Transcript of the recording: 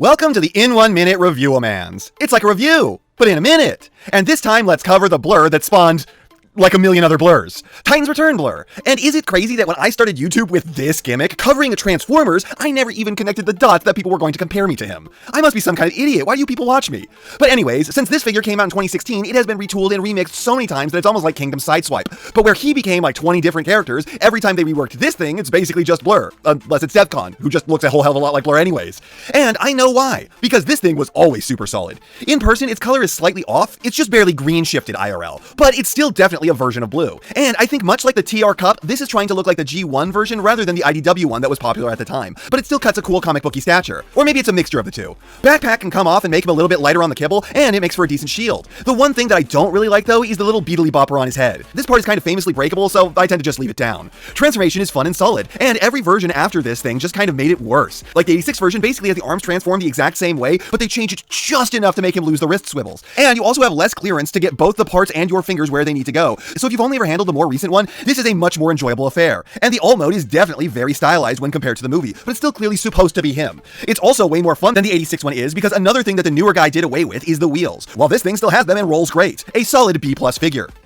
Welcome to the In 1 Minute Review-a-Mans. It's like a review, but in a minute. And this time, let's cover the Blurr that spawned like a million other Blurs. Titans Return Blurr. And is it crazy that when I started YouTube with this gimmick, covering a Transformers, I never even connected the dots that people were going to compare me to him? I must be some kind of idiot. Why do you people watch me? But anyways, since this figure came out in 2016, it has been retooled and remixed so many times that it's almost like Kingdom Sideswipe. But where he became like 20 different characters, every time they reworked this thing, it's basically just Blurr. Unless it's Defcon, who just looks a whole hell of a lot like Blurr anyways. And I know why. Because this thing was always super solid. In person, its color is slightly off. It's just barely green shifted IRL. But it's still definitely a version of blue. And I think much like the TR Cup, this is trying to look like the G1 version rather than the IDW one that was popular at the time, but it still cuts a cool comic booky stature. Or maybe it's a mixture of the two. Backpack can come off and make him a little bit lighter on the kibble, and it makes for a decent shield. The one thing that I don't really like though is the little beetly bopper on his head. This part is kind of famously breakable, so I tend to just leave it down. Transformation is fun and solid, and every version after this thing just kind of made it worse. Like the 86 version basically has the arms transformed the exact same way, but they changed it just enough to make him lose the wrist swivels. And you also have less clearance to get both the parts and your fingers where they need to go. So if you've only ever handled the more recent one, this is a much more enjoyable affair. And the all mode is definitely very stylized when compared to the movie, but it's still clearly supposed to be him. It's also way more fun than the 86 one is, because another thing that the newer guy did away with is the wheels, while this thing still has them and rolls great. A solid B+ figure.